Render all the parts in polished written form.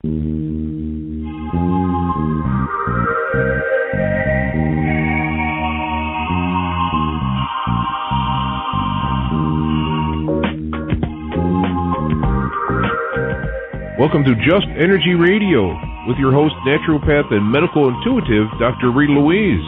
Welcome to Just Energy Radio with your host, naturopath and medical intuitive, Dr. Rita Louise.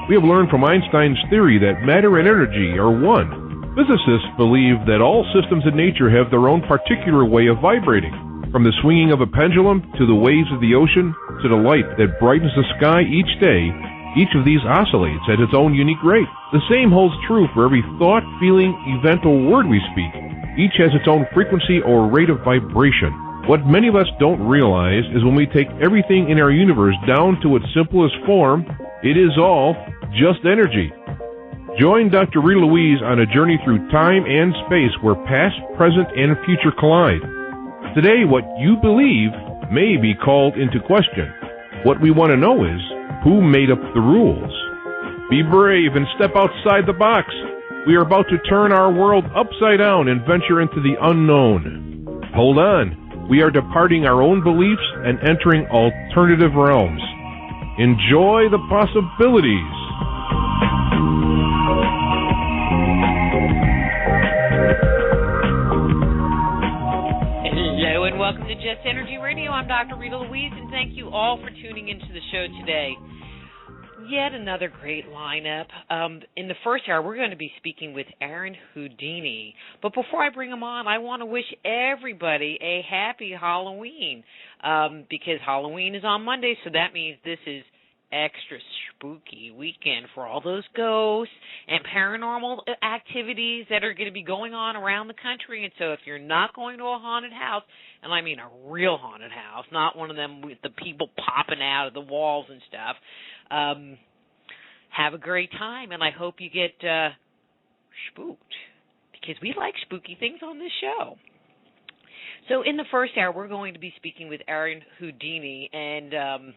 We have learned from Einstein's theory that matter and energy are one. Physicists believe that all systems in nature have their own particular way of vibrating. From the swinging of a pendulum to the waves of the ocean to the light that brightens the sky each day, each of these oscillates at its own unique rate. The same holds true for every thought, feeling, event, or word we speak. Each has its own frequency or rate of vibration. What many of us don't realize is when we take everything in our universe down to its simplest form, it is all just energy. Join Dr. Rita Louise on a journey through time and space where past, present, and future collide. Today, what you believe may be called into question. What we want to know is, who made up the rules? Be brave and step outside the box. We are about to turn our world upside down and venture into the unknown. Hold on. We are departing our own beliefs and entering alternative realms. Enjoy the possibilities. Hello and welcome to Just Energy Radio. I'm Dr. Rita Louise, and thank you all for tuning into the show today. Yet another great lineup. In the first hour, we're going to be speaking with Aron Houdini. But before I bring him on, I want to wish everybody a happy Halloween, because Halloween is on Monday, so that means this is extra spooky weekend for all those ghosts and paranormal activities that are going to be going on around the country. And so if you're not going to a haunted house, and I mean a real haunted house, not one of them with the people popping out of the walls and stuff, have a great time, and I hope you get spooked, because we like spooky things on this show. So in the first hour, we're going to be speaking with Aron Houdini, and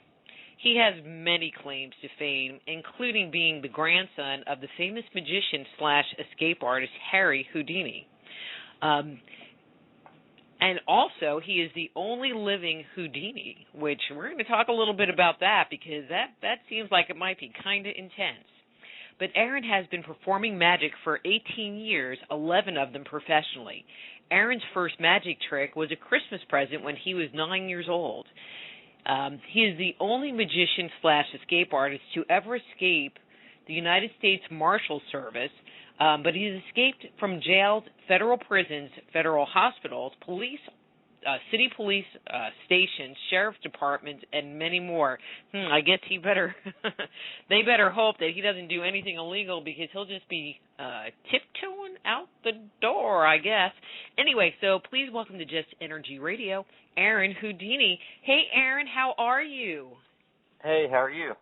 he has many claims to fame, including being the grandson of the famous magician / escape artist Harry Houdini. And also, he is the only living Houdini, which we're going to talk a little bit about that, because that seems like it might be kind of intense. But Aron has been performing magic for 18 years, 11 of them professionally. Aron's first magic trick was a Christmas present when he was 9 years old. He is the only magician / escape artist to ever escape the United States Marshal Service, but he's escaped from jails, federal prisons, federal hospitals, police, city police stations, sheriff's departments, and many more. I guess they better hope that he doesn't do anything illegal, because he'll just be tiptoeing out the door, I guess. Anyway, so please welcome to Just Energy Radio, Aron Houdini. Hey, Aron, how are you? Hey, how are you?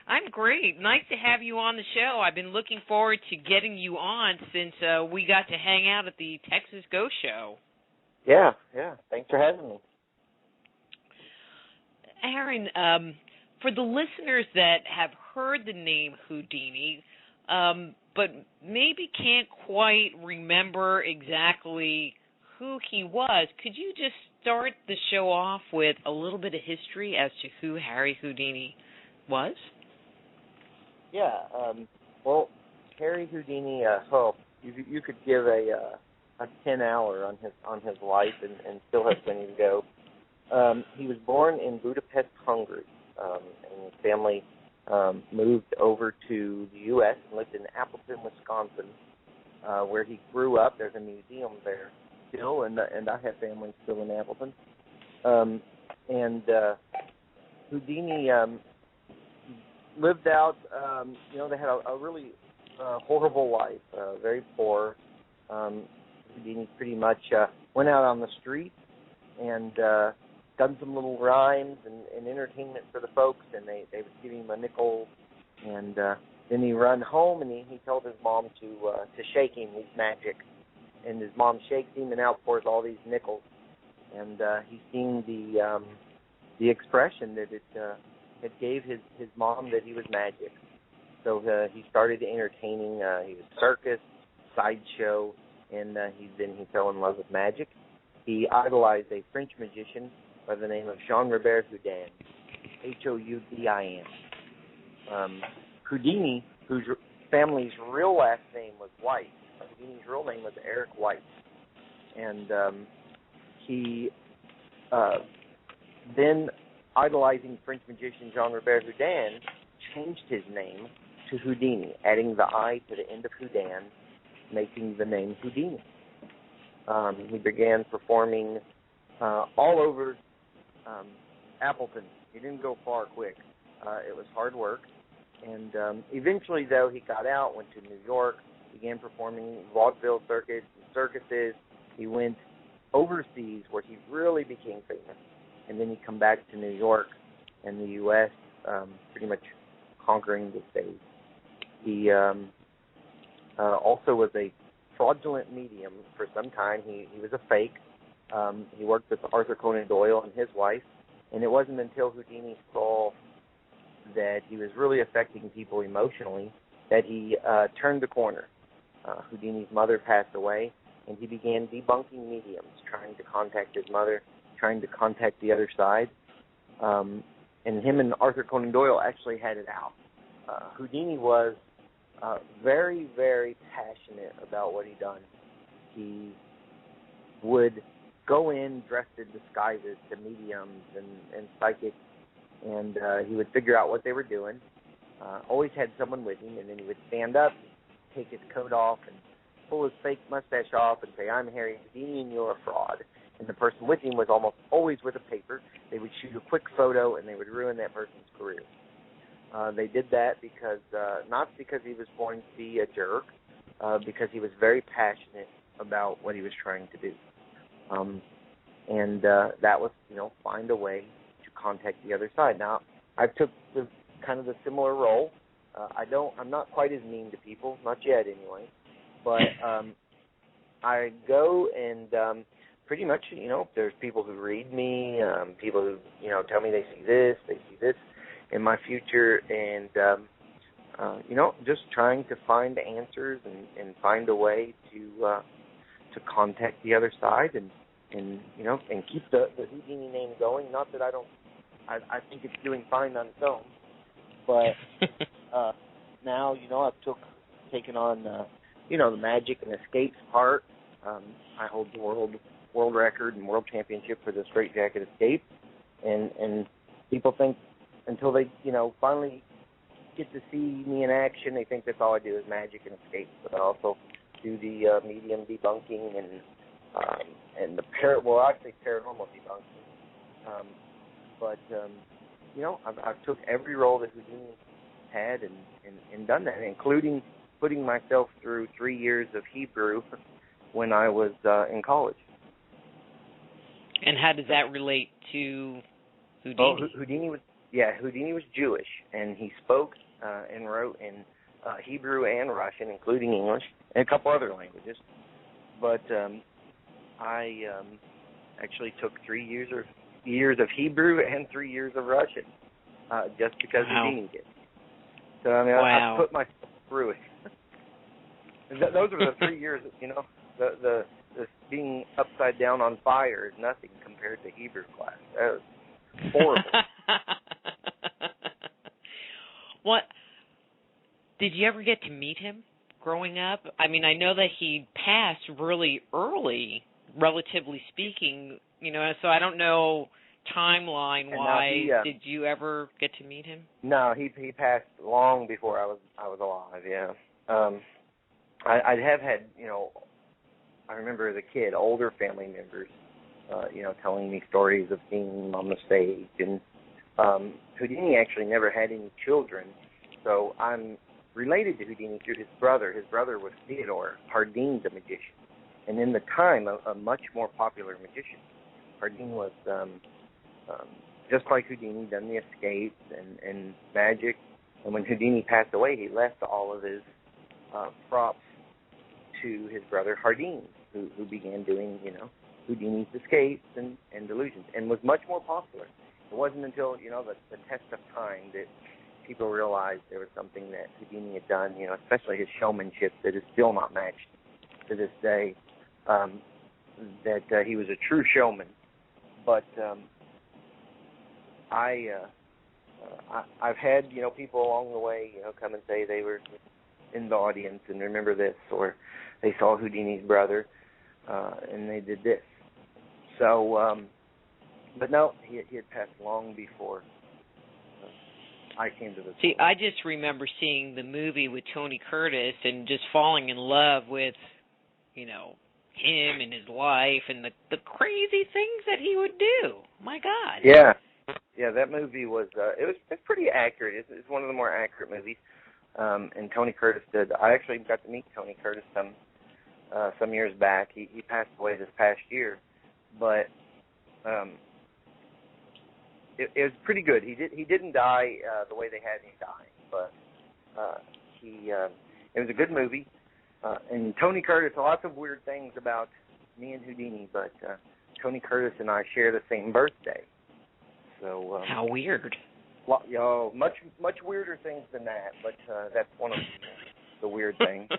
I'm great. Nice to have you on the show. I've been looking forward to getting you on since we got to hang out at the Texas Ghost Show. Yeah. Thanks for having me. Aron, for the listeners that have heard the name Houdini, but maybe can't quite remember exactly who he was, could you just start the show off with a little bit of history as to who Harry Houdini was? Yeah, well, Harry Houdini, you could give a 10-hour on his life and still have plenty to go. He was born in Budapest, Hungary, and his family moved over to the U.S. and lived in Appleton, Wisconsin, where he grew up. There's a museum there still, and I have family still in Appleton. Houdini lived out, they had a really horrible life, very poor. Houdini pretty much went out on the street and done some little rhymes and entertainment for the folks, and they would give him a nickel, and then he run home, and he told his mom to shake him, his magic, and his mom shakes him and outpours all these nickels, and he seen the expression that it gave his mom that he was magic. So he started entertaining. He was circus, sideshow, and he fell in love with magic. he idolized a French magician by the name of Jean-Robert Houdin, Houdin. Houdini, whose family's real last name was White. Houdini's real name was Eric White. And he then, idolizing French magician Jean-Robert Houdin, changed his name to Houdini, adding the I to the end of Houdin, making the name Houdini. He began performing all over Appleton. He didn't go far quick. It was hard work. And eventually, though, he got out, went to New York, began performing vaudeville circuits and circuses. He went overseas where he really became famous. And then he come back to New York and the U.S., pretty much conquering the stage. He also was a fraudulent medium for some time. He was a fake. He worked with Arthur Conan Doyle and his wife. And it wasn't until Houdini saw that he was really affecting people emotionally that he turned the corner. Houdini's mother passed away, and he began debunking mediums, trying to contact his mother, trying to contact the other side. And him and Arthur Conan Doyle actually had it out. Houdini was very, very passionate about what he'd done. He would go in dressed in disguises to mediums and psychics, and he would figure out what they were doing. Always had someone with him, and then he would stand up, take his coat off, and pull his fake mustache off and say, "I'm Harry Houdini, and you're a fraud." And the person with him was almost always with a paper. They would shoot a quick photo, and they would ruin that person's career. They did that because, not because he was going to be a jerk, because he was very passionate about what he was trying to do. And that was, find a way to contact the other side. Now, I took the similar role. I'm not quite as mean to people, not yet anyway. But I go and pretty much, there's people who read me, people who, tell me they see this in my future, and, just trying to find answers and find a way to contact the other side and keep the Houdini name going. Not that I think it's doing fine on its own, but now, I've taken on, the magic and escapes part. I hold the world record and world championship for the straitjacket escape, and people think until they, finally get to see me in action, they think that's all I do is magic and escape. But I also do the medium debunking and the paranormal debunking. I've took every role that Houdini had and done that, including putting myself through 3 years of Hebrew when I was in college. And how does that relate to Houdini? Oh, Houdini was Jewish, and he spoke and wrote in Hebrew and Russian, including English, and a couple other languages. But I actually took 3 years of Hebrew and 3 years of Russian, just because Houdini did. So I put myself through it. Those are the 3 years. The being upside down on fire is nothing compared to Hebrew class. That was horrible. What? Did you ever get to meet him growing up? I mean, I know that he passed really early, relatively speaking, so I don't know timeline-wise. Did you ever get to meet him? No, he passed long before I was alive, yeah. I have had, I remember as a kid, older family members, telling me stories of seeing him on the stage. And Houdini actually never had any children, so I'm related to Houdini through his brother. His brother was Theodore Houdini, the magician, and in the time, a much more popular magician. Houdini was, just like Houdini, done the escapes and magic. And when Houdini passed away, he left all of his props to his brother Houdini, who began doing, Houdini's escapes and delusions, and was much more popular. It wasn't until, the test of time that people realized there was something that Houdini had done, especially his showmanship that is still not matched to this day. that he was a true showman. But I've had, people along the way, come and say they were in the audience and remember this, or they saw Houdini's brother and they did this. So, but no, he had passed long before I came to the See, I just remember seeing the movie with Tony Curtis and just falling in love with, him and his life and the crazy things that he would do. My God. Yeah, that movie was it's pretty accurate. It's one of the more accurate movies. And Tony Curtis did. I actually got to meet Tony Curtis some years back. He passed away this past year, but it was pretty good. He didn't die the way they had him die, but it was a good movie. And Tony Curtis, lots of weird things about me and Houdini, but Tony Curtis and I share the same birthday. So how weird. Much weirder things than that, but that's one of the weird things.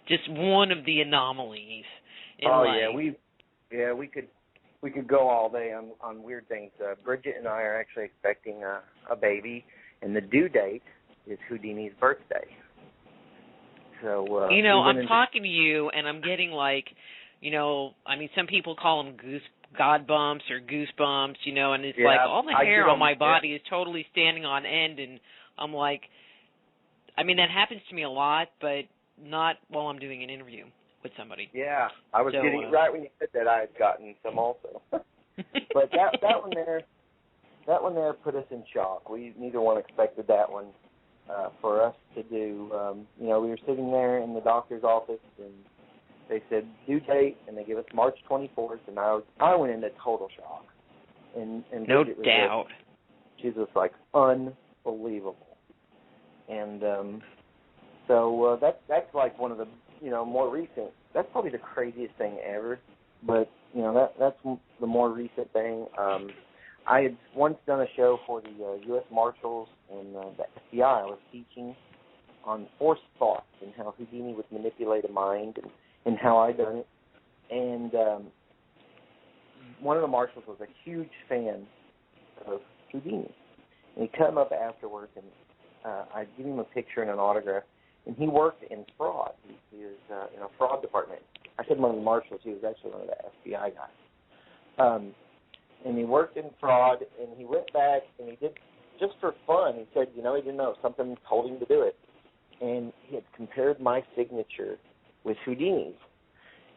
Just one of the anomalies in life. We could go all day on weird things. Bridget and I are actually expecting a baby, and the due date is Houdini's birthday. So I'm talking to you, and I'm getting some people call them God bumps or goosebumps, and it's like all the hair on my body is totally standing on end, and I'm like, that happens to me a lot, but not while I'm doing an interview with somebody. Yeah, I was getting right when you said that. I had gotten some also, but that one there put us in shock. We neither one expected that one for us to do. We were sitting there in the doctor's office, and they said due date, and they gave us March 24th, and I went into total shock. And no doubt. She was like unbelievable. And so that's like one of the more recent. That's probably the craziest thing ever. But that's the more recent thing. I had once done a show for the U.S. Marshals and the FBI. I was teaching on forced thoughts and how Houdini would manipulate a mind and how I done it. And one of the marshals was a huge fan of Houdini. And he'd come up afterwards, and I'd give him a picture and an autograph. And he worked in fraud. He was in a fraud department. I said one of the marshals. He was actually one of the FBI guys. And he worked in fraud, and he went back, and he did, just for fun, he said, he didn't know, something told him to do it. And he had compared my signature with Houdini's,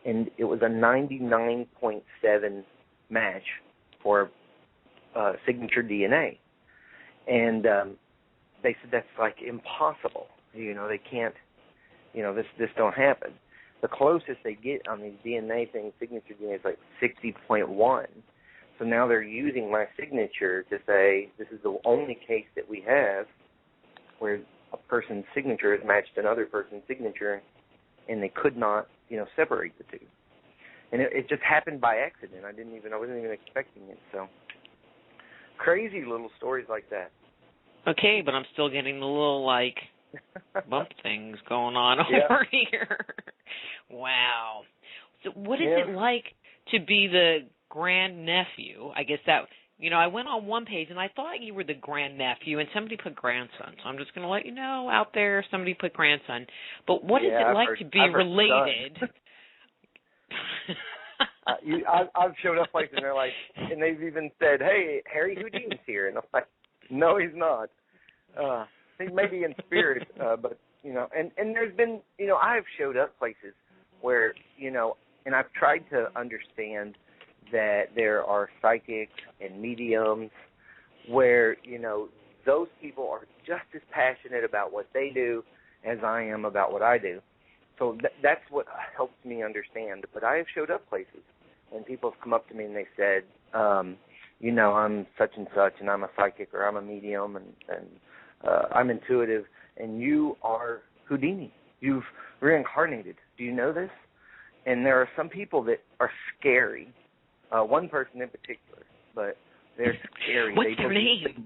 and it was a 99.7 match for signature DNA. And they said that's like impossible. They can't, this don't happen. The closest they get on these DNA things, signature DNA, is like 60.1. So now they're using my signature to say this is the only case that we have where a person's signature has matched another person's signature, and they could not, separate the two. And it just happened by accident. I wasn't even expecting it. So crazy little stories like that. Okay, but I'm still getting the little bump things going on over here. Wow. So what is it like to be the grand nephew? I guess that, I went on one page and I thought you were the grand nephew, and somebody put grandson. So I'm just going to let you know out there, somebody put grandson. But what is it like to be related? I've showed up places and they're like, and they've even said, "Hey, Harry Houdini's here," and I'm like, "No, he's not. He may be in spirit, but and there's been, I've showed up places where, and I've tried to understand that there are psychics and mediums where, those people are just as passionate about what they do as I am about what I do. So that's what helps me understand. But I have showed up places, and people have come up to me and they said, I'm such and such, and I'm a psychic, or I'm a medium, and I'm intuitive, and you are Houdini. You've reincarnated. Do you know this? And there are some people that are scary. One person in particular, but they're scary. What's their name?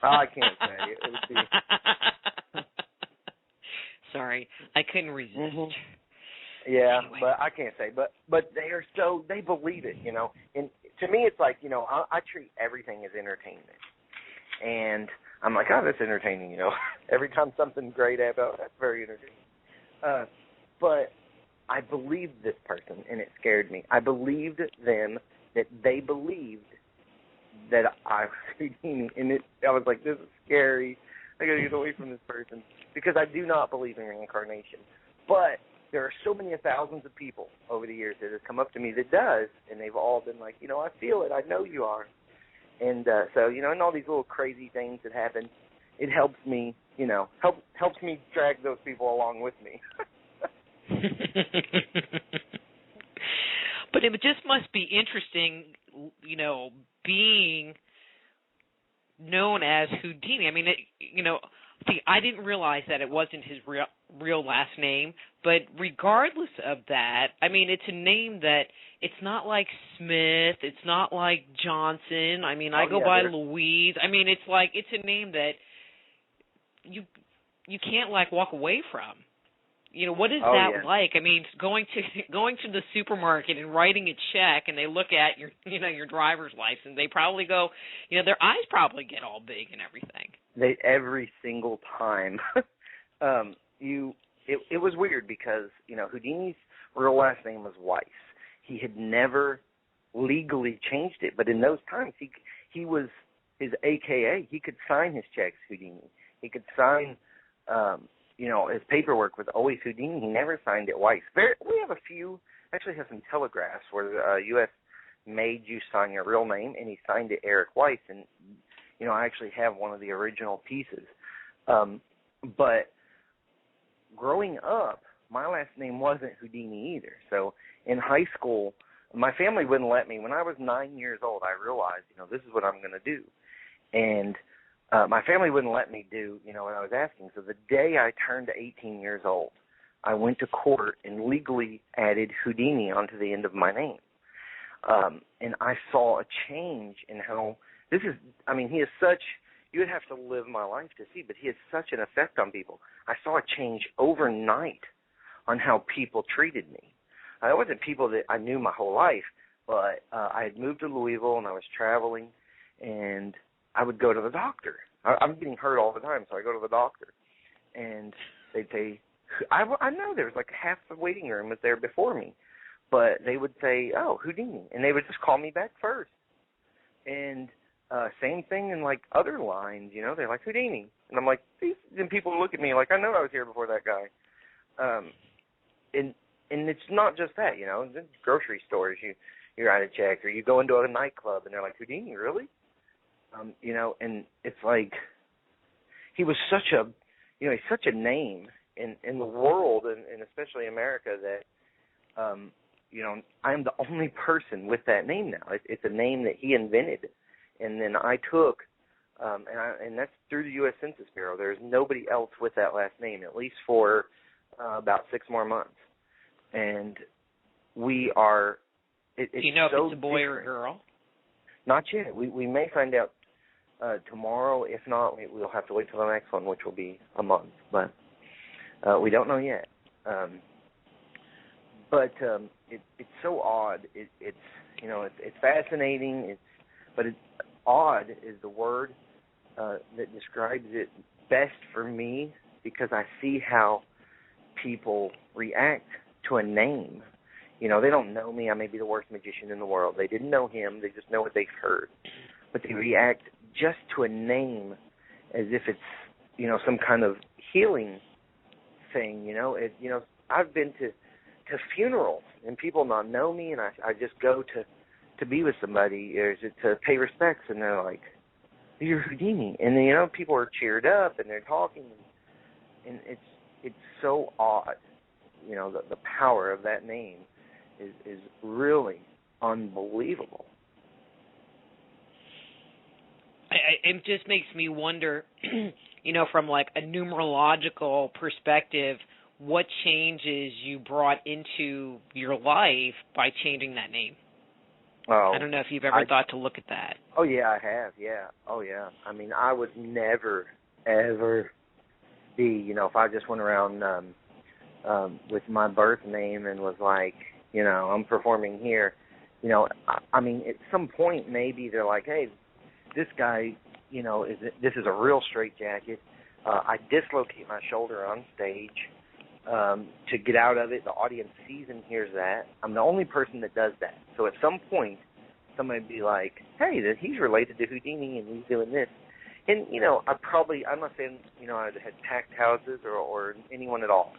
I can't say. It would be... Sorry, I couldn't resist. Yeah, Anyway. but I can't say. But they believe it, And to me, it's like, I treat everything as entertainment. And I'm like, oh, that's entertaining, Every time something great happens, that's very entertaining. But I believed this person, and it scared me. I believed them that they believed that I was Houdini, and I was like, this is scary. I got to get away from this person because I do not believe in reincarnation. But there are so many thousands of people over the years that have come up to me that does, and they've all been like, I feel it. I know you are. And so, and all these little crazy things that happen, it helps me, helps me drag those people along with me. But it just must be interesting, being known as Houdini. I mean, I didn't realize that it wasn't his real last name, but regardless of that, I mean, it's a name that it's not like Smith, it's not like Johnson. I mean, I go by Louise. I mean, it's a name that you can't walk away from. What is that like? I mean, going to the supermarket and writing a check, and they look at your your driver's license. They probably go, their eyes probably get all big and everything. Every single time. It was weird because Houdini's real last name was Weiss. He had never legally changed it, but in those times he was his AKA. He could sign his checks Houdini. He could sign. His paperwork was always Houdini. He never signed it Weiss. We have actually have some telegraphs where the U.S. made you sign your real name, and he signed it Eric Weiss, and, I actually have one of the original pieces. But growing up, my last name wasn't Houdini either. So in high school, my family wouldn't let me. When I was 9 years old, I realized, this is what I'm going to do. And my family wouldn't let me do, what I was asking. So the day I turned 18 years old, I went to court and legally added Houdini onto the end of my name. And I saw a change in how he is such, you would have to live my life to see, but he has such an effect on people. I saw a change overnight on how people treated me. It wasn't people that I knew my whole life, but I had moved to Louisville and I was traveling, and I would go to the doctor. I'm getting hurt all the time, so I go to the doctor, and they'd say, I know there was half the waiting room was there before me, but they would say, oh, Houdini, and they would just call me back first. And same thing in other lines, they're like, Houdini, and I'm like, and people look at me like I know I was here before that guy. And it's not just that, in grocery stores, you write a check, or you go into a nightclub and they're like, Houdini, really? And it's like he was such a name in the world, and especially America, that I'm the only person with that name now. It's a name that he invented, and then I took, and that's through the U.S. Census Bureau. There's nobody else with that last name, at least for about 6 more months. And we are. Do you know so if it's a boy different. or a girl? Not yet. We may find out tomorrow. If not, we'll have to wait till the next one, which will be a month. But we don't know yet. But it's so odd. It's fascinating. But odd is the word that describes it best for me, because I see how people react to a name. They don't know me. I may be the worst magician in the world. They didn't know him. They just know what they've heard. But they react just to a name as if it's, some kind of healing thing, I've been to funerals, and people not know me, and I just go to be with somebody, or to pay respects, and they're like, you're Houdini. And then, people are cheered up, and they're talking, and it's so odd, the power of that name is really unbelievable. It just makes me wonder, from a numerological perspective, what changes you brought into your life by changing that name. Oh, I don't know if you've ever thought to look at that. Oh, yeah, I have, yeah. Oh, yeah. I mean, I would never, ever be, if I just went around with my birth name and was like, I'm performing here. I mean, at some point maybe they're like, hey, this guy, this is a real straitjacket. I dislocate my shoulder on stage to get out of it. The audience sees and hears that. I'm the only person that does that. So at some point, somebody would be like, hey, he's related to Houdini and he's doing this. And, I'm not saying, I had packed houses or anyone at all.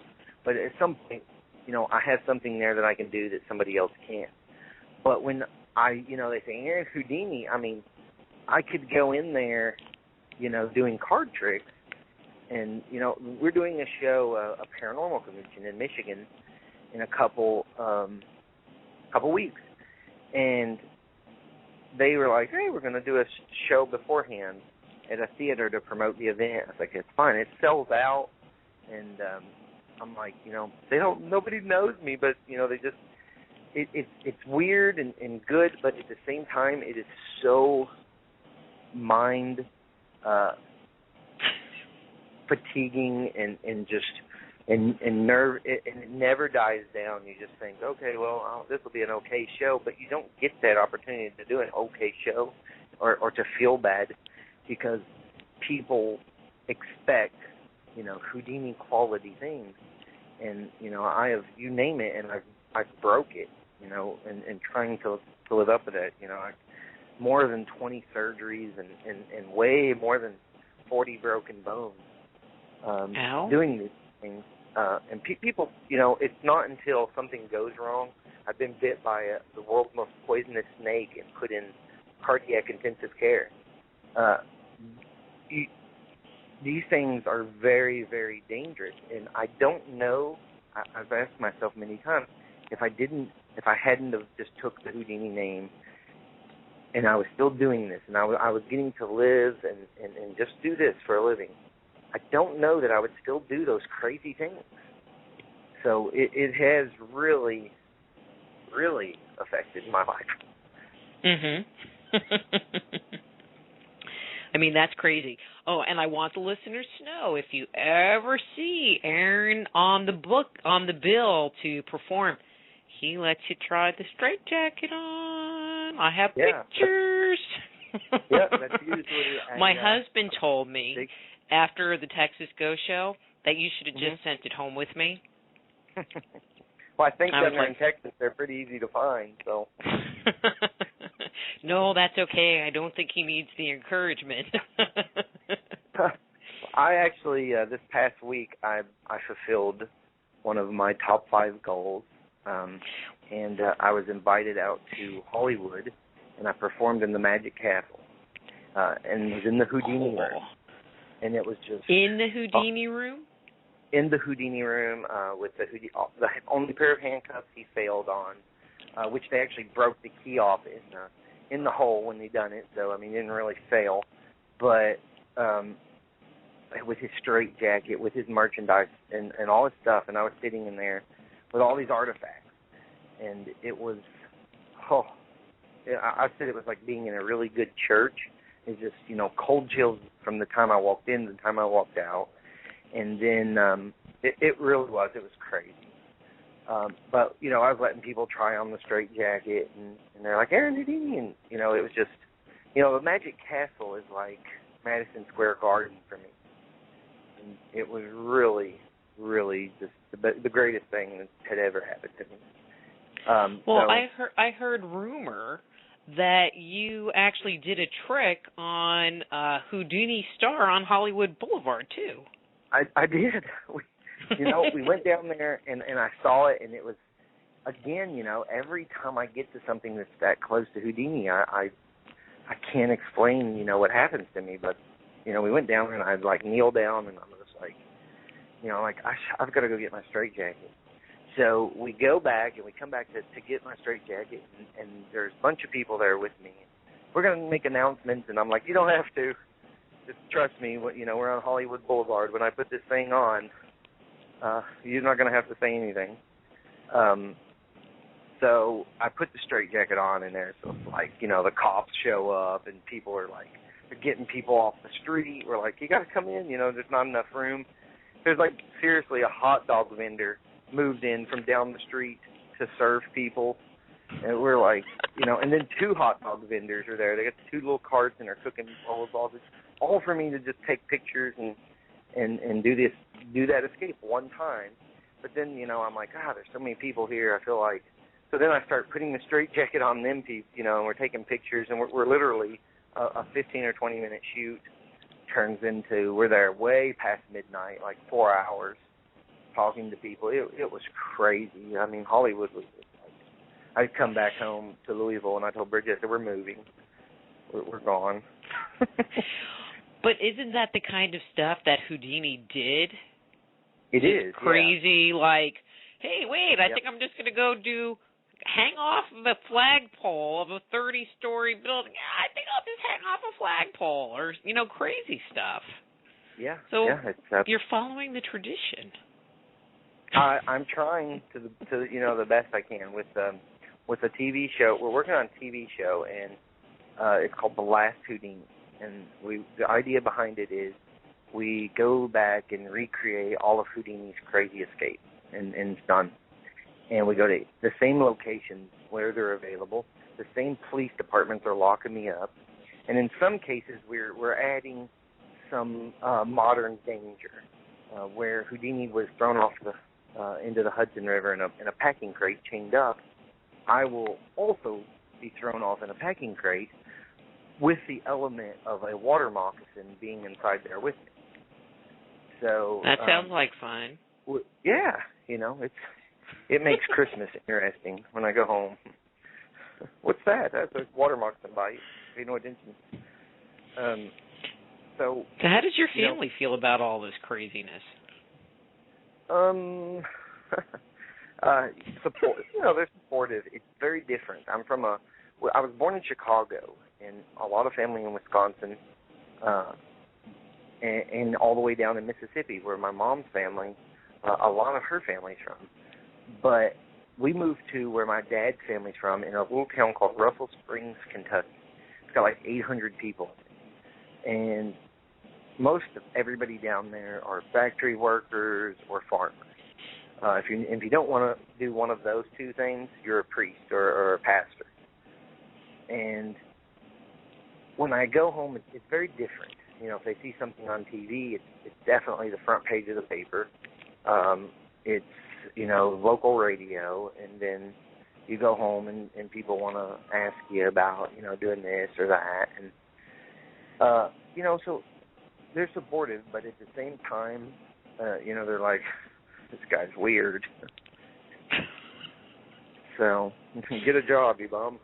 But at some point, I have something there that I can do that somebody else can't. But when they say, Aron Houdini, I mean, I could go in there, doing card tricks. And, we're doing a show, a paranormal convention in Michigan in a couple weeks. And they were like, hey, we're going to do a show beforehand at a theater to promote the event. I was like, it's fine. It sells out. And I'm like, nobody knows me, but, they just, it's weird and good, but at the same time, it is so mind fatiguing and just and nerve, and it never dies down. You just think, okay, well, this will be an okay show, but you don't get that opportunity to do an okay show or to feel bad because people expect, Houdini quality things, and I have, you name it, and I've broke it, and trying to live up to that, more than 20 surgeries and way more than 40 broken bones. Doing these things, and people, it's not until something goes wrong. I've been bit by the world's most poisonous snake and put in cardiac intensive care. These things are very, very dangerous, and I don't know. I've asked myself many times if I hadn't have just took the Houdini name, and I was still doing this, and I was getting to live and just do this for a living. I don't know that I would still do those crazy things. So it has really, really affected my life. Mhm. I mean, that's crazy. Oh, and I want the listeners to know, if you ever see Aron on the bill to perform, he lets you try the straitjacket on. I have pictures. Yeah, that's usually. My husband told me after the Texas Go show that you should have just sent it home with me. Well, I think down there in Texas, they're pretty easy to find, so. No, that's okay. I don't think he needs the encouragement. I actually, this past week, I fulfilled one of my top 5 goals, and I was invited out to Hollywood, and I performed in the Magic Castle, and was in the Houdini room. And it was just... In the Houdini room? In the Houdini room with the only pair of handcuffs he failed on, which they actually broke the key off in the hole when they done it. So, I mean, he didn't really fail. But with his straitjacket, with his merchandise and all his stuff, and I was sitting in there with all these artifacts. And it was... I said it was like being in a really good church. It's just, cold chills from the time I walked in to the time I walked out. And then it really was. It was crazy. But, I was letting people try on the straitjacket, and they're like, Aron Houdini. And, it was just, the Magic Castle is like Madison Square Garden for me. And it was really, really just the greatest thing that had ever happened to me. Well, I heard rumor that you actually did a trick on Houdini Star on Hollywood Boulevard, too. I did. We went down there, and I saw it, and it was, again, every time I get to something that's that close to Houdini, I can't explain, what happens to me. But, we went down, and I'd, kneel down, and I'm just I've got to go get my straitjacket. So we go back, and we come back to get my straitjacket, and there's a bunch of people there with me. We're going to make announcements, and I'm like, you don't have to. Just trust me. We're on Hollywood Boulevard. When I put this thing on, you're not going to have to say anything. So I put the straitjacket on, and there's the cops show up, and people are they're getting people off the street. We're like, you got to come in. There's not enough room. There's seriously a hot dog vendor moved in from down the street to serve people. And we're like, and then 2 hot dog vendors are there. They got 2 little carts and they're cooking all of this, all for me to just take pictures and do that escape one time. But then, I'm like, there's so many people here. I feel like, so then I start putting the straitjacket on them people, and we're taking pictures, and we're literally a 15 or 20 minute shoot turns into, we're there way past midnight, like 4 hours, talking to people. It was crazy. I mean, Hollywood was like, I'd come back home to Louisville, and I told Bridget, we're moving. We're gone. But isn't that the kind of stuff that Houdini did? It is crazy, like, hey, wait, I think I'm just going to go hang off the flagpole of a 30-story building. I think I'll just hang off a flagpole, or, crazy stuff. Yeah. So it's, you're following the tradition. I'm trying to the best I can with a TV show. We're working on a TV show, and it's called The Last Houdini. And the idea behind it is we go back and recreate all of Houdini's crazy escapes, and it's done. And we go to the same locations where they're available. The same police departments are locking me up. And in some cases, we're adding some modern danger, where Houdini was thrown off into the Hudson River in a packing crate, chained up. I will also be thrown off in a packing crate with the element of a water moccasin being inside there with me. So that sounds like fun. Yeah, it makes Christmas interesting when I go home. What's that? That's a water moccasin bite. Pay no attention. So how does your family feel about all this craziness? Support. They're supportive. It's very different. I was born in Chicago, and a lot of family in Wisconsin, and all the way down in Mississippi, where my mom's family, a lot of her family's from. But we moved to where my dad's family's from, in a little town called Russell Springs, Kentucky. It's got like 800 people. And most of everybody down there are factory workers or farmers. If you don't want to do one of those two things, you're a priest or a pastor. And when I go home, it's very different. If they see something on TV, it's definitely the front page of the paper. It's, local radio, and then you go home and people want to ask you about, doing this or that. And, so they're supportive, but at the same time, they're like, this guy's weird. So, get a job, you bum.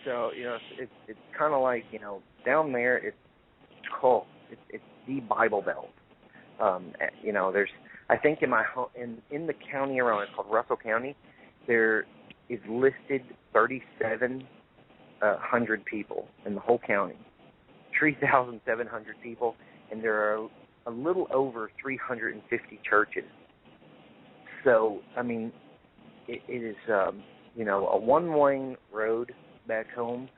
So, it's kind of like, down there, it's the Bible Belt. There's, I think in in the county around, it's called Russell County, there is listed 3,700 people in the whole county, 3,700 people, and there are a little over 350 churches. So, I mean, it is, a one-lane road back home,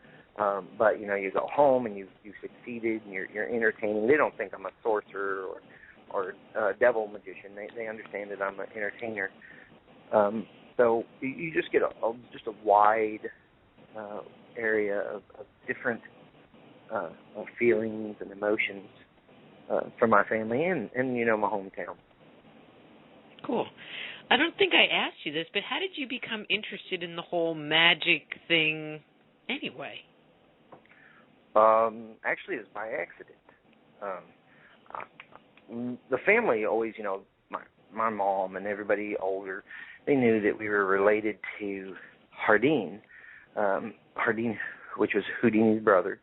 but, you go home and you succeeded and you're entertaining. They don't think I'm a sorcerer or a devil magician. They understand that I'm an entertainer. So you just get a wide area of different feelings and emotions from my family and my hometown. Cool. I don't think I asked you this, but how did you become interested in the whole magic thing anyway? Actually, it was by accident. The family always, my mom and everybody older, they knew that we were related to Houdini, which was Houdini's brother.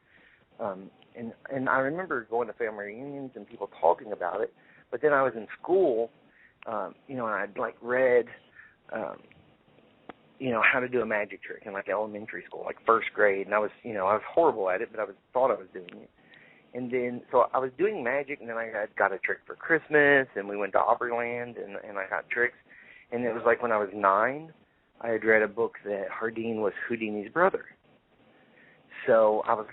And I remember going to family reunions and people talking about it. But then I was in school, and I'd read, how to do a magic trick in elementary school, first grade. And I was horrible at it, but I thought I was doing it. And then, so I was doing magic, and then I got a trick for Christmas, and we went to Opryland, and I got tricks. And it was when I was 9, I had read a book that Houdini was Houdini's brother. So I was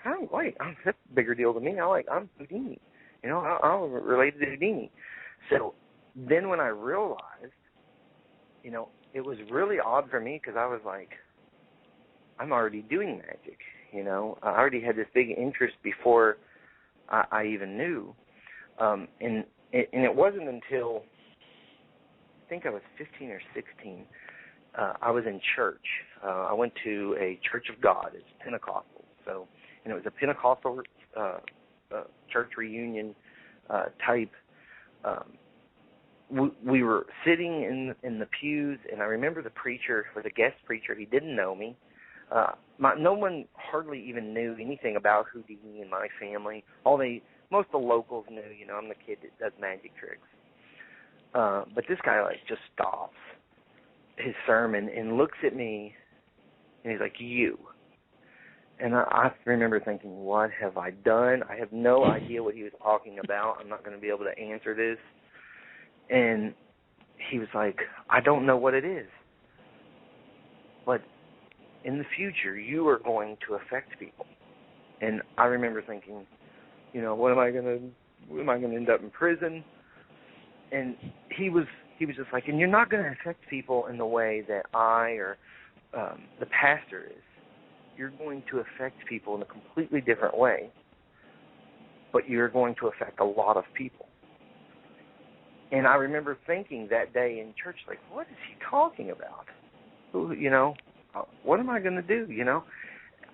that's a bigger deal to me. I'm Houdini. I'm related to Houdini. So then when I realized it was really odd for me because I was like, I'm already doing magic. I already had this big interest before I even knew. And it wasn't until I think I was 15 or 16. I was in church. I went to a Church of God. It's Pentecostal. And it was a Pentecostal church reunion type. We were sitting in the pews, and I remember the preacher, or the guest preacher, he didn't know me. No one hardly even knew anything about Houdini in my family. Most of the locals knew, I'm the kid that does magic tricks. But this guy just stops his sermon and looks at me, and he's like, "You." And I remember thinking, what have I done? I have no idea what he was talking about. I'm not going to be able to answer this. And he was like, "I don't know what it is, but in the future, you are going to affect people." And I remember thinking, what am I going to end up in prison? And he was just like, and you're not going to affect people in the way that I or the pastor is. You're going to affect people in a completely different way, but you're going to affect a lot of people. And I remember thinking that day in church, like, what is he talking about? What am I going to do,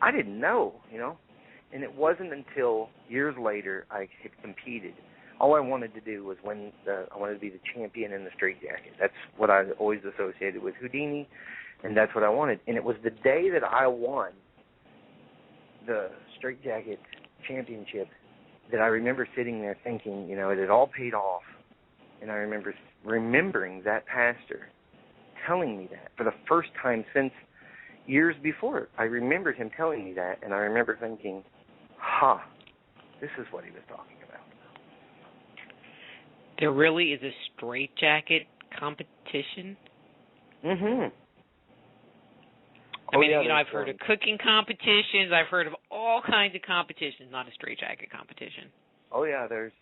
I didn't know, And it wasn't until years later I had competed. All I wanted to do was I wanted to be the champion in the straitjacket. That's what I always associated with Houdini, and that's what I wanted. And it was the day that I won the straitjacket championship that I remember sitting there thinking, it had all paid off. And I remember remembering that pastor telling me that for the first time since years before. I remembered him telling me that, and I remember thinking, this is what he was talking about. There really is a straitjacket competition? Mm-hmm. I've heard of cooking competitions. I've heard of all kinds of competitions, not a straitjacket competition. Oh, yeah, there's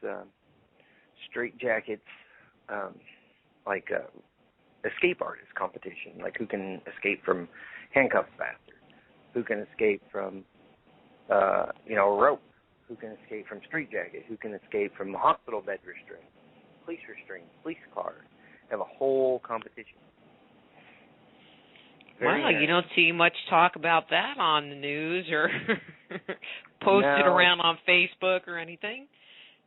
straitjackets, escape artist competition, like who can escape from handcuffs faster, who can escape from, a rope, who can escape from straitjacket, who can escape from hospital bed restraint, police cars. They have a whole competition. Wow, you don't see much talk about that on the news or posted around on Facebook or anything?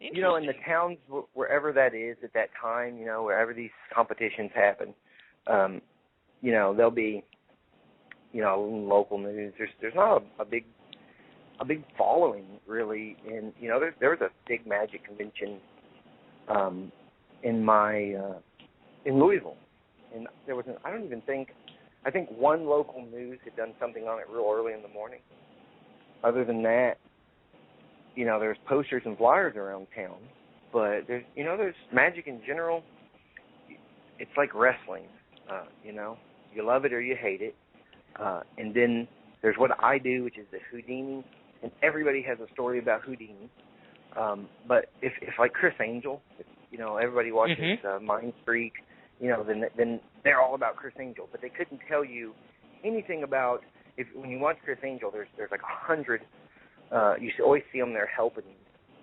In the towns, wherever that is at that time, wherever these competitions happen, there'll be, local news. There's not a big following, really. And, there was a big magic convention in Louisville. And there was I think one local news had done something on it real early in the morning. Other than that, there's posters and flyers around town. But there's magic in general. It's like wrestling, You love it or you hate it. And then there's what I do, which is the Houdini. And everybody has a story about Houdini. But if like Chris Angel, everybody watches Mind Freak, then they're all about Chris Angel. But they couldn't tell you anything about, when you watch Chris Angel, there's like 100, you always see them there helping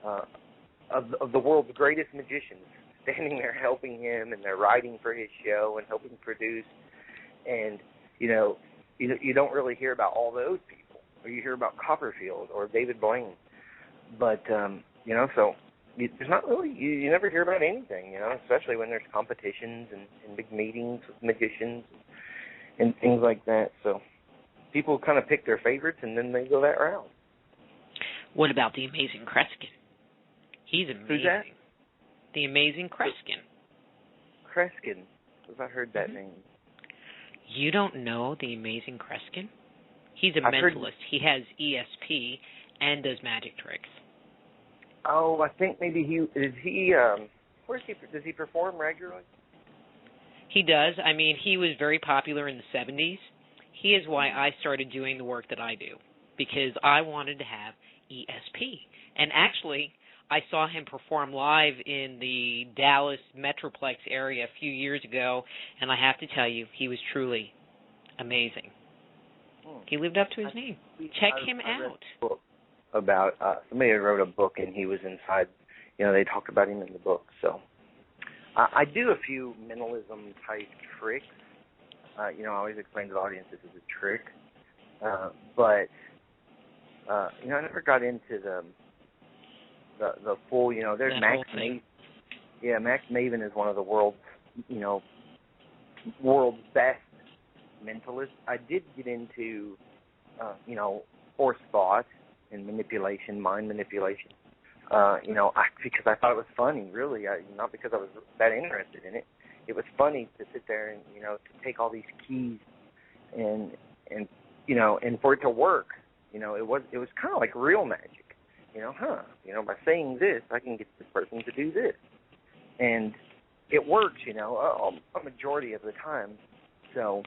of the world's greatest magicians standing there helping him, and they're writing for his show and helping produce. And, you don't really hear about all those people, or you hear about Copperfield or David Blaine. But, so there's not really, you never hear about anything, especially when there's competitions and big meetings with magicians and things like that. So people kind of pick their favorites, and then they go that route. What about the amazing Kreskin? He's amazing. Who's that? The amazing Kreskin. Kreskin. I've heard that name. You don't know the amazing Kreskin? He's a mentalist. He has ESP and does magic tricks. Oh, I think maybe does he perform regularly? He does. He was very popular in the 70s. He is why I started doing the work that I do, because I wanted to have ESP. And actually, I saw him perform live in the Dallas Metroplex area a few years ago, and I have to tell you, he was truly amazing. He lived up to his name. Check him out. About somebody wrote a book, and he was inside. They talked about him in the book. So I do a few mentalism type tricks. I always explain to the audience this is a trick, but I never got into the full. There's Max Maven. Yeah, Max Maven is one of the world's best mentalists. I did get into force thought and manipulation, mind manipulation. Because I thought it was funny, really. Not because I was that interested in it. It was funny to sit there and to take all these keys and for it to work. It was kind of like real magic. By saying this, I can get this person to do this, and it works. A majority of the time. So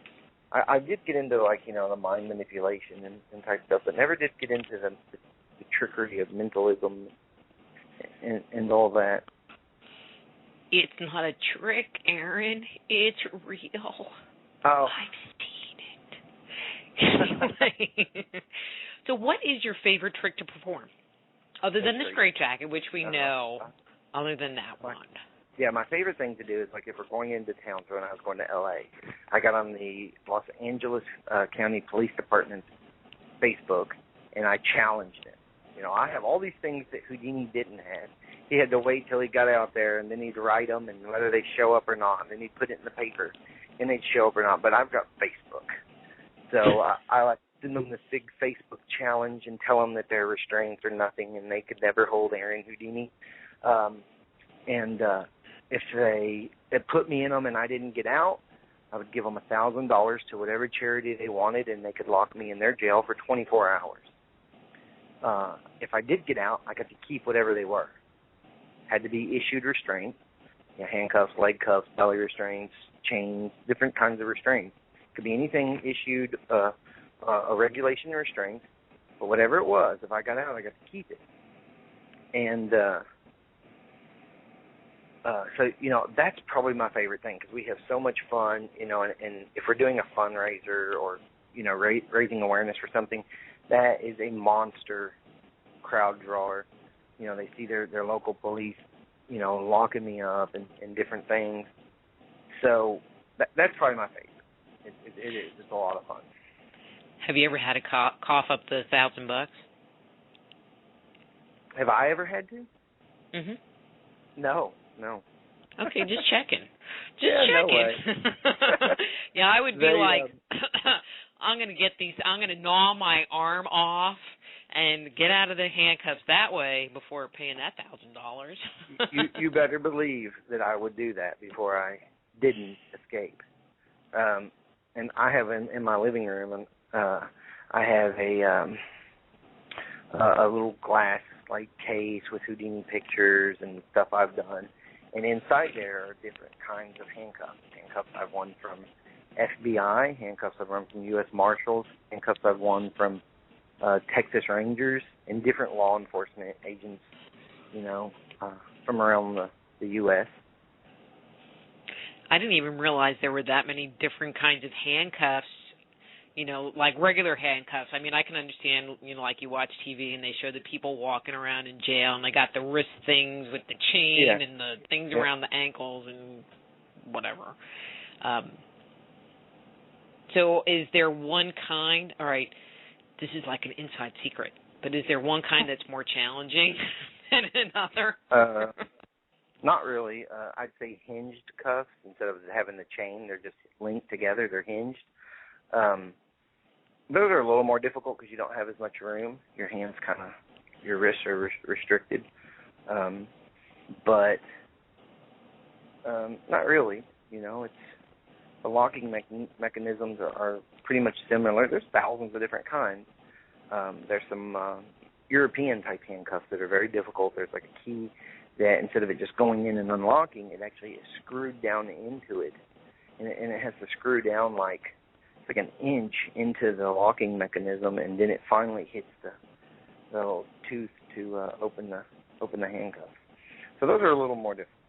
I did get into the mind manipulation and type stuff, but never did get into the trickery of mentalism and all that. It's not a trick, Aaron. It's real. Oh. I've seen it. So what is your favorite trick to perform? Other than the straitjacket, which we know, other than that one. Yeah, my favorite thing to do is if we're going into town, so when I was going to L.A., I got on the Los Angeles County Police Department's Facebook, and I challenged him. I have all these things that Houdini didn't have. He had to wait till he got out there, and then he'd write them, and whether they show up or not, and then he'd put it in the paper, and they'd show up or not. But I've got Facebook. So I send them this big Facebook challenge and tell them that their restraints are nothing and they could never hold Aron Houdini. If they put me in them and I didn't get out, I would give them $1,000 to whatever charity they wanted, and they could lock me in their jail for 24 hours. If I did get out, I got to keep whatever they were. Had to be issued restraints, handcuffs, leg cuffs, belly restraints, chains, different kinds of restraints. Could be anything issued a regulation restraint, but whatever it was, if I got out, I got to keep it. And so that's probably my favorite thing because we have so much fun, and if we're doing a fundraiser or raising awareness for something, that is a monster crowd drawer. They see their local police, locking me up and different things. So that's probably my favorite. It is. It's a lot of fun. Have you ever had to cough up the $1,000? Have I ever had to? Mhm. No. Okay, just checking. Checking. No way. Yeah, I would be I'm going to gnaw my arm off and get out of the handcuffs that way before paying that $1,000. you better believe that I would do that before I didn't escape. And I have in my living room, I have a little glass case with Houdini pictures and stuff I've done. And inside there are different kinds of handcuffs. Handcuffs I've won from FBI, handcuffs I've won from U.S. Marshals, handcuffs I've won from Texas Rangers, and different law enforcement agents, from around the U.S. I didn't even realize there were that many different kinds of handcuffs, like regular handcuffs. I mean, I can understand, like you watch TV and they show the people walking around in jail and they got the wrist things with the chain and the things around the ankles and whatever. So is there one kind, all right, this is like an inside secret, but is there one kind that's more challenging than another? Not really. I'd say hinged cuffs instead of having the chain. They're just linked together. They're hinged. Those are a little more difficult because you don't have as much room. Your hands your wrists are restricted. But not really. It's the locking mechanisms are pretty much similar. There's thousands of different kinds. There's some European type handcuffs that are very difficult. There's a key that instead of it just going in and unlocking, it actually is screwed down into it. And it has to screw down it's like an inch into the locking mechanism, and then it finally hits the little tooth to open open the handcuffs. So those are a little more difficult.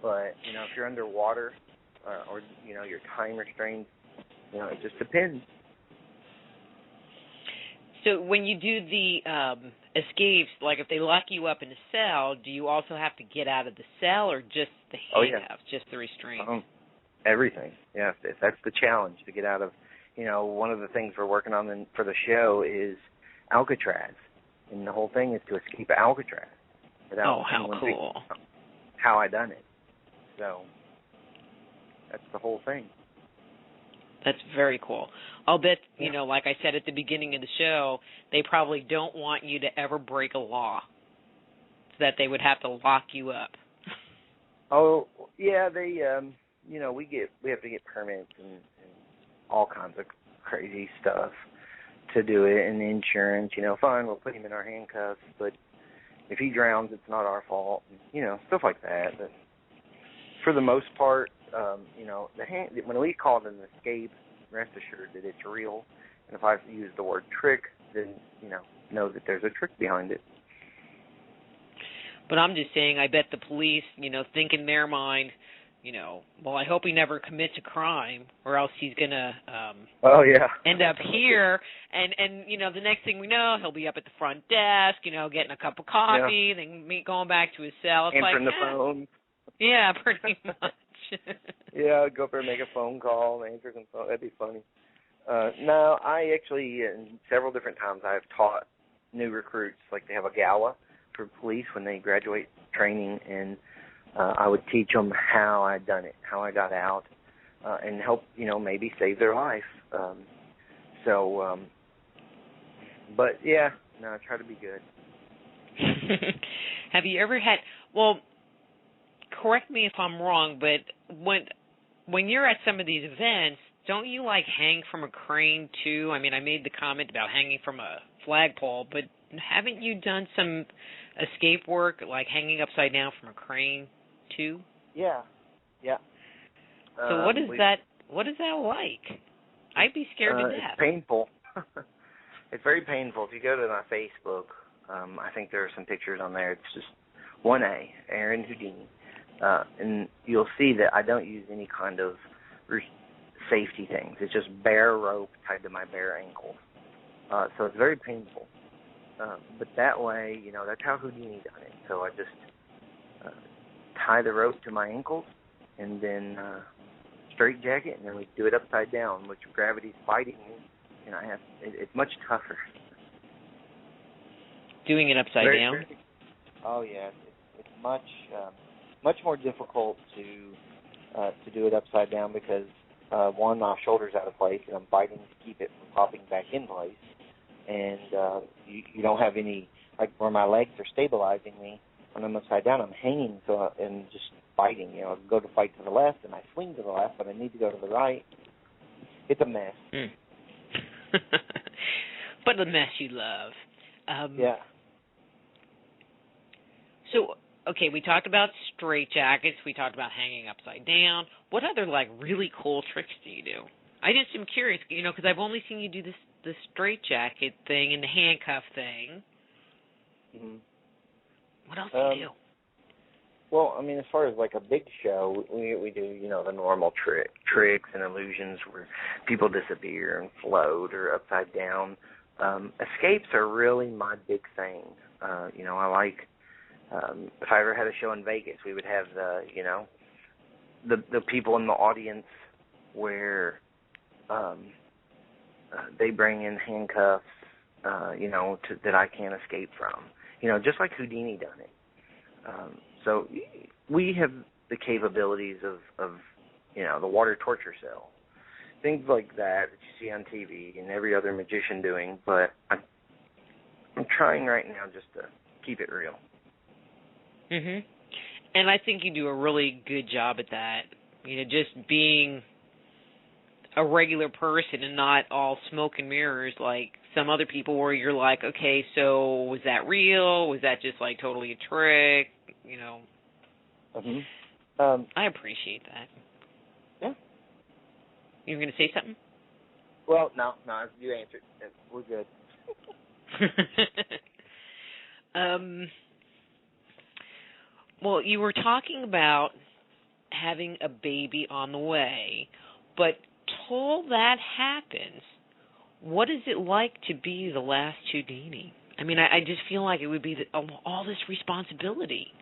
But, you know, if you're underwater or, you know, your time restrained, you know, it just depends. So when you do the escapes, like if they lock you up in a cell, do you also have to get out of the cell or just the handcuffs, just the restraints? Everything, yeah. That's the challenge, to get out of, you know, one of the things we're working on for the show is Alcatraz. And the whole thing is to escape Alcatraz. Oh, how cool. How I done it. So that's the whole thing. That's very cool. I'll bet, you know, like I said at the beginning of the show, they probably don't want you to ever break a law, so that they would have to lock you up. Oh, yeah, they, you know, we have to get permits and all kinds of crazy stuff to do it, and insurance, you know, fine, we'll put him in our handcuffs, but if he drowns, it's not our fault, you know, stuff like that. But for the most part, you know, when we call it an escape, rest assured that it's real. And if I use the word trick, then, you know that there's a trick behind it. But I'm just saying, I bet the police, you know, think in their mind, you know, well, I hope he never commits a crime, or else he's going to end up here. And, you know, the next thing we know, he'll be up at the front desk, you know, getting a cup of coffee, then going back to his cell. It's answering the phone. Yeah, pretty much. Yeah, I'd go up there and make a phone call and answer some phone. That'd be funny. No, I actually, several different times, I've taught new recruits, like they have a gala for police when they graduate training, and I would teach them how I'd done it, how I got out, and help, you know, maybe save their life. But yeah, no, I try to be good. Have you ever had, well, correct me if I'm wrong, but when you're at some of these events, don't you, like, hang from a crane, too? I mean, I made the comment about hanging from a flagpole, but haven't you done some escape work, like hanging upside down from a crane, too? Yeah. So what is that like? I'd be scared to death. It's painful. It's very painful. If you go to my Facebook, I think there are some pictures on there. It's just 1A, Aron Houdini. And you'll see that I don't use any kind of safety things. It's just bare rope tied to my bare ankle. So it's very painful. But that way, you know, that's how Houdini done it. So I just tie the rope to my ankles and then straitjacket, and then we do it upside down, which gravity's fighting me, and it's much tougher. Doing it upside down? Oh, yeah. It's much more difficult to do it upside down because, one, my shoulder's out of place, and I'm fighting to keep it from popping back in place. And you don't have any, like where my legs are stabilizing me, when I'm upside down, I'm hanging and just fighting. You know, I go to fight to the left, and I swing to the left, but I need to go to the right. It's a mess. But a mess you love. Yeah. So, okay, we talked about straitjackets. We talked about hanging upside down. What other, like, really cool tricks do you do? I just am curious, you know, because I've only seen you do the straitjacket thing and the handcuff thing. Mm-hmm. What else do you do? Well, I mean, as far as like a big show, we do, you know, the normal tricks and illusions where people disappear and float or upside down. Escapes are really my big thing. You know, I like, if I ever had a show in Vegas, we would have the people in the audience where they bring in handcuffs, you know, that I can't escape from. You know, just like Houdini done it. So we have the capabilities of, you know, the water torture cell. Things like that you see on TV and every other magician doing, but I'm trying right now just to keep it real. Mhm. And I think you do a really good job at that. You know, just being a regular person and not all smoke and mirrors like some other people where you're like, okay, so was that real? Was that just like totally a trick? You know. Mm-hmm. I appreciate that. Yeah. You were going to say something? Well, no, you answered. We're good. Well, you were talking about having a baby on the way, but till that happens, what is it like to be the last Houdini? I mean, I just feel like it would be all this responsibility.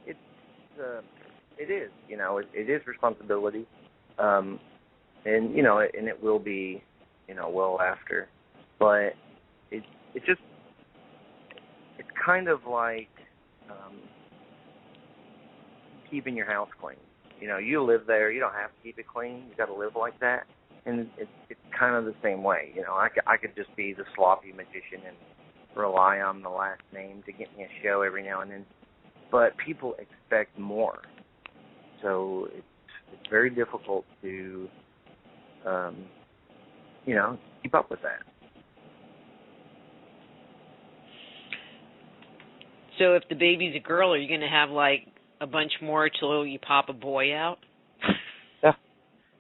It is, it is responsibility, and and it will be, well after, but it's kind of like keeping your house clean. You live there, you don't have to keep it clean. You got to live like that, and it's kind of the same way. I could just be the sloppy magician and rely on the last name to get me a show every now and then, but people expect more. So it's very difficult to, keep up with that. So if the baby's a girl, are you going to have, like, a bunch more till you pop a boy out?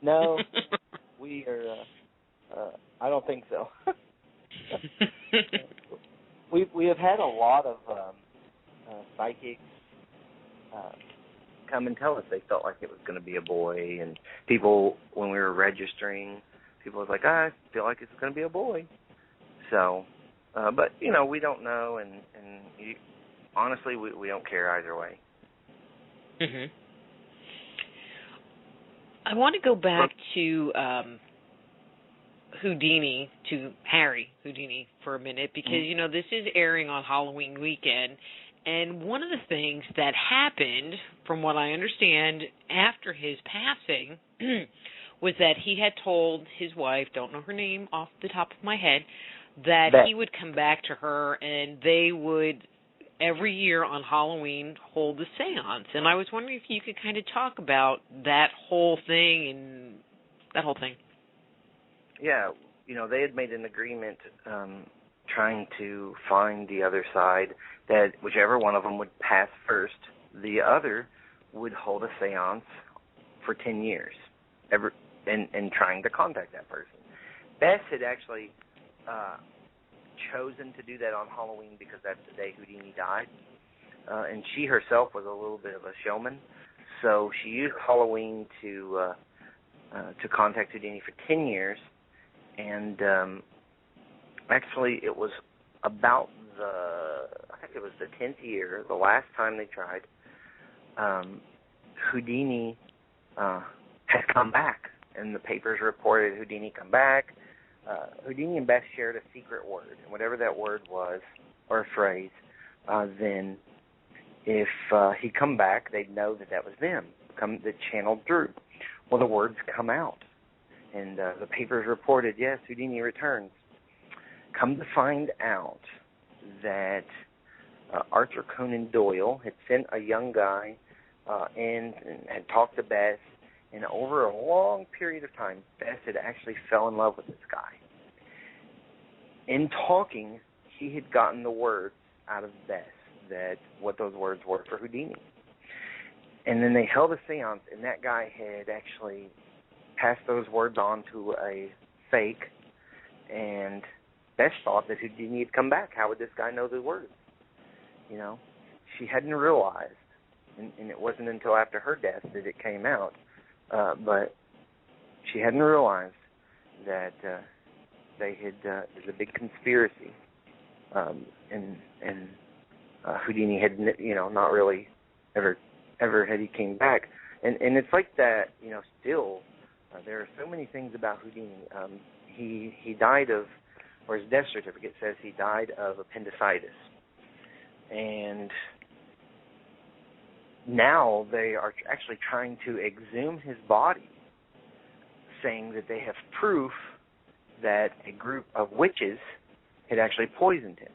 No, we are, I don't think so. we have had a lot of psychics come and tell us they felt like it was going to be a boy, and people, when we were registering, people was like, I feel like it's going to be a boy. So, but we don't know, and honestly, we don't care either way. Mhm. I want to go back to Houdini, to Harry Houdini for a minute, because this is airing on Halloween weekend. And one of the things that happened, from what I understand, after his passing, was that he had told his wife, don't know her name off the top of my head, that he would come back to her and they would, every year on Halloween, hold a seance. And I was wondering if you could kind of talk about that whole thing and that whole thing. Yeah, they had made an agreement trying to find the other side, that whichever one of them would pass first, the other would hold a seance for 10 years, and trying to contact that person. Bess had actually chosen to do that on Halloween because that's the day Houdini died, and she herself was a little bit of a showman, so she used Halloween to contact Houdini for 10 years, and actually it was about I think it was the 10th year, the last time they tried, Houdini had come back, and the papers reported Houdini come back. Houdini and Beth shared a secret word, and whatever that word was, or a phrase, then if he'd come back, they'd know that was them, that channeled through. Well, the words come out, and the papers reported, yes, Houdini returns. Come to find out that Arthur Conan Doyle had sent a young guy in and had talked to Bess, and over a long period of time, Bess had actually fell in love with this guy. In talking, he had gotten the words out of Bess, what those words were for Houdini. And then they held a seance, and that guy had actually passed those words on to a fake, and Bess thought that Houdini had come back. How would this guy know the words? She hadn't realized, and it wasn't until after her death that it came out, but she hadn't realized that they had, it was a big conspiracy, and Houdini had, not really ever had he came back. And it's like that, still, there are so many things about Houdini. He died of, or his death certificate says he died of appendicitis. And now they are actually trying to exhume his body, saying that they have proof that a group of witches had actually poisoned him.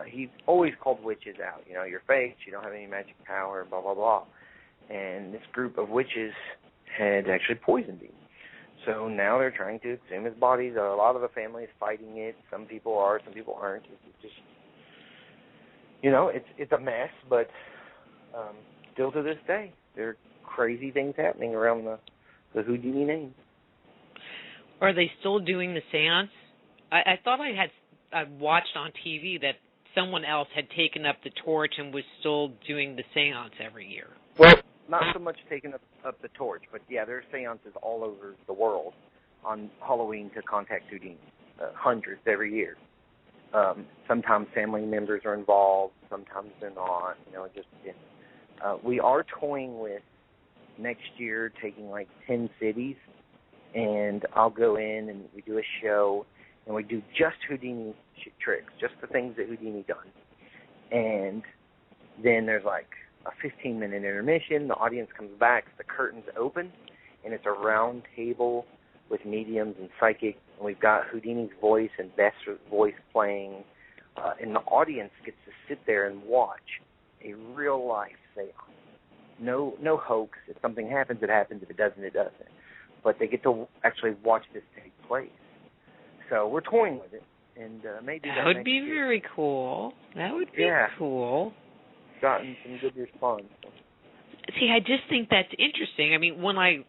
He always called witches out. You're fake, you don't have any magic power, blah, blah, blah. And this group of witches had actually poisoned him. So now they're trying to exhume his body. A lot of the family is fighting it. Some people are, some people aren't. It's just, it's a mess, but still to this day, there are crazy things happening around the Houdini name. Are they still doing the seance? I thought I watched on TV that someone else had taken up the torch and was still doing the seance every year. Well, not so much taking up the torch, but yeah, there's seances all over the world on Halloween to contact Houdini, hundreds every year. Sometimes family members are involved, sometimes they're not. It just depends. We are toying with next year taking like 10 cities, and I'll go in and we do a show, and we do just Houdini tricks, just the things that Houdini done. And then there's like a 15-minute intermission. The audience comes back, the curtains open, and it's a round table with mediums and psychics, and we've got Houdini's voice and Beth's voice playing, and the audience gets to sit there and watch a real-life seance. No hoax. If something happens, it happens. If it doesn't, it doesn't. But they get to actually watch this take place. So we're toying with it, and maybe that would be very cool. That would be cool. Gotten some good response. See, I just think that's interesting. I mean, when I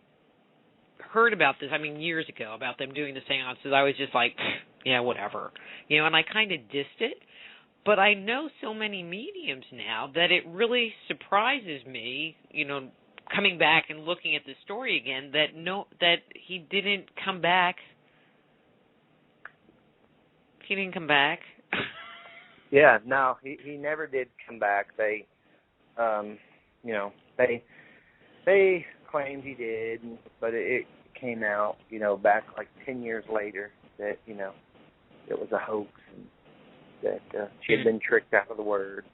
heard about this, years ago, about them doing the seances, I was just like, yeah, whatever. And I kind of dissed it. But I know so many mediums now that it really surprises me, coming back and looking at the story again, that he didn't come back. He didn't come back. Yeah, no, he never did come back. They, they claimed he did, but it came out, back like 10 years later that, it was a hoax and that she had been tricked out of the word.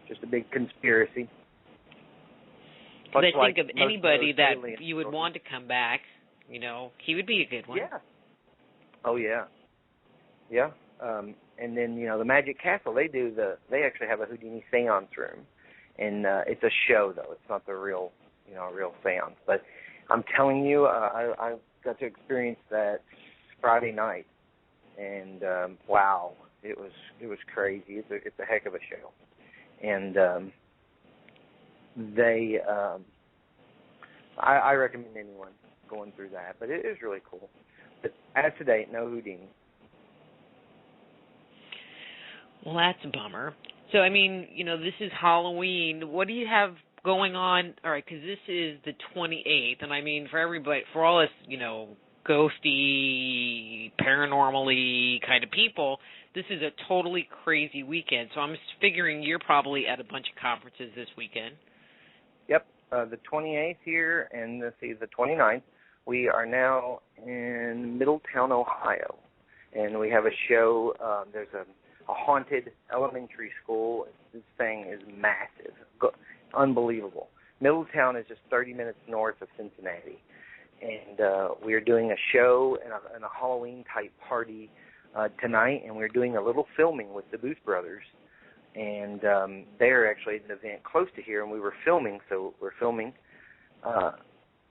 Just a big conspiracy. But I think of anybody that you would want to come back, he would be a good one. Yeah. Oh, yeah. Yeah. And then, the Magic Castle, they actually have a Houdini seance room. And it's a show, though. It's not the real seance. But I'm telling you, I got to experience that Friday night. And, wow, it was crazy. It's a heck of a show. And I recommend anyone going through that. But it is really cool. But as to date, no Houdini. Well, that's a bummer. So, this is Halloween. What do you have going on? All right, because this is the 28th, and for everybody, for all us, ghosty, paranormally kind of people, this is a totally crazy weekend. So I'm figuring you're probably at a bunch of conferences this weekend. Yep, the 28th here, and the 29th. We are now in Middletown, Ohio, and we have a show. There's a haunted elementary school. This thing is massive, unbelievable. Middletown is just 30 minutes north of Cincinnati, and we are doing a show and a Halloween-type party tonight, and we're doing a little filming with the Booth Brothers, and they're actually at an event close to here, and we were filming, so we're filming.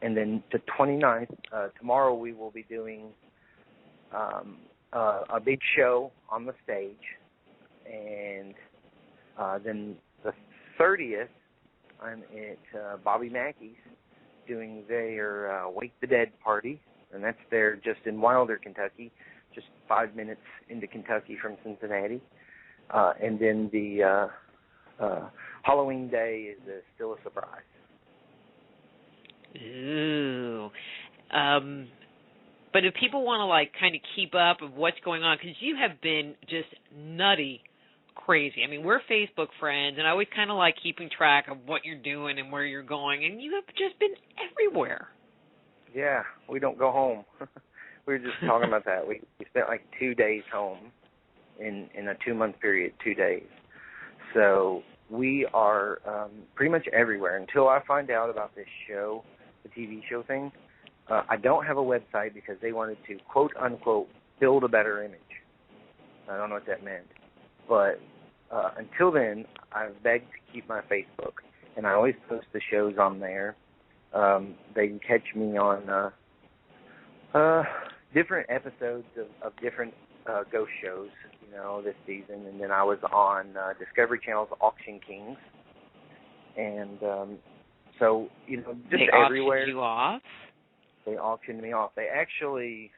And then the 29th, tomorrow we will be doing a big show on the stage, and then the 30th, I'm at Bobby Mackey's doing their Wake the Dead party, and that's there just in Wilder, Kentucky, just 5 minutes into Kentucky from Cincinnati. And then the Halloween day is still a surprise. Ooh. But if people want to kind of keep up of what's going on, because you have been just nutty crazy. We're Facebook friends, and I always kind of like keeping track of what you're doing and where you're going, and you have just been everywhere. Yeah, we don't go home. We were just talking about that. We spent 2 days home in a 2-month period, 2 days. So we are pretty much everywhere until I find out about this show, the TV show thing. I don't have a website because they wanted to, quote, unquote, build a better image. I don't know what that meant. But until then, I've begged to keep my Facebook, and I always post the shows on there. They can catch me on different episodes of different ghost shows, this season. And then I was on Discovery Channel's Auction Kings. And so, just they everywhere. They auctioned you off? They auctioned me off. They actually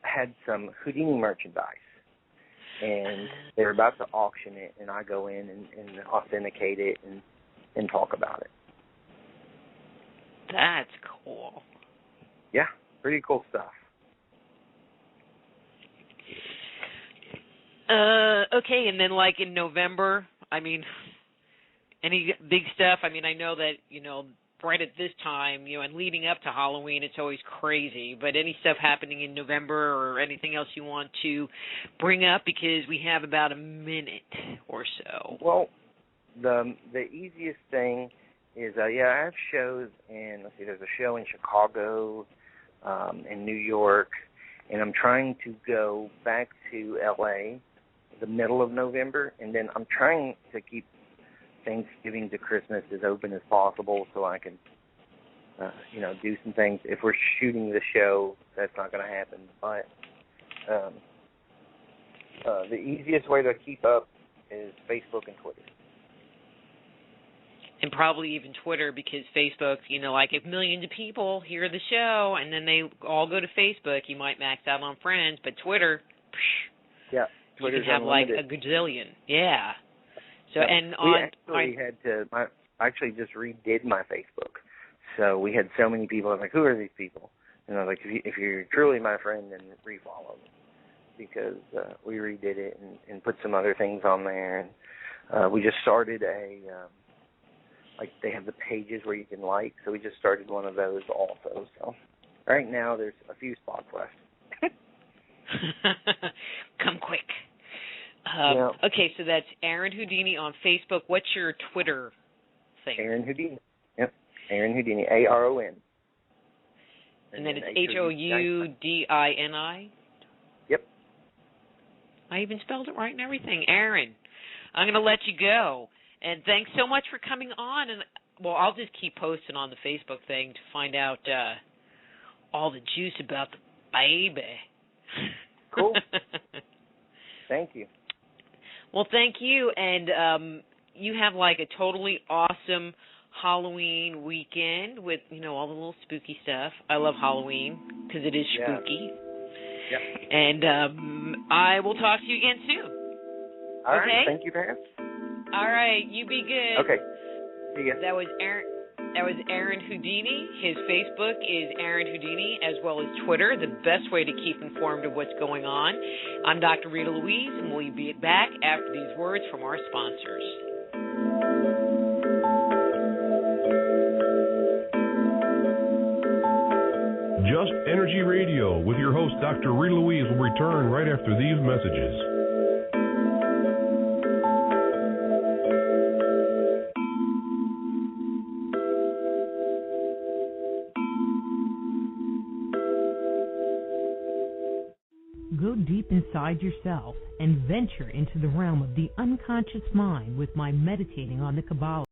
had some Houdini merchandise. and they're about to auction it, and I go in and authenticate it and talk about it. That's cool. Yeah, pretty cool stuff. Okay, and then like in November, I mean, any big stuff? I mean, I know that, right at this time, and leading up to Halloween, it's always crazy, but any stuff happening in November or anything else you want to bring up, because we have about a minute or so. Well, the easiest thing is, I have shows in, there's a show in Chicago, in New York, and I'm trying to go back to L.A. the middle of November, and then I'm trying to keep Thanksgiving to Christmas as open as possible so I can, do some things. If we're shooting the show, that's not going to happen. But the easiest way to keep up is Facebook and Twitter. And probably even Twitter, because Facebook, like if millions of people hear the show and then they all go to Facebook, you might max out on friends. But Twitter, yeah, you can have unlimited. Like a gazillion. Yeah. So I actually just redid my Facebook. So we had so many people. I was like, who are these people? And I was like, if you're truly my friend, then refollow me, because we redid it and put some other things on there. And we just started they have the pages where you can like. So we just started one of those also. So right now there's a few spots left. Come quick. Okay, so that's Aron Houdini on Facebook. What's your Twitter thing? Aron Houdini. Yep. Aron Houdini. ARON. And then it's HOUDINI? Yep. I even spelled it right and everything. Aron, I'm going to let you go. And thanks so much for coming on. And I'll just keep posting on the Facebook thing to find out all the juice about the baby. Cool. Thank you. Well, thank you, and you have like a totally awesome Halloween weekend with, all the little spooky stuff. I love Halloween because it is spooky. Yeah. And I will talk to you again soon. All right. Okay? Thank you, Pam. All right. You be good. Okay. See ya. That was Aron Houdini. His Facebook is Aron Houdini, as well as Twitter, the best way to keep informed of what's going on. I'm Dr. Rita Louise, and we'll be back after these words from our sponsors. Just Energy Radio with your host, Dr. Rita Louise, will return right after these messages. Go deep inside yourself and venture into the realm of the unconscious mind with my Meditating on the Kabbalah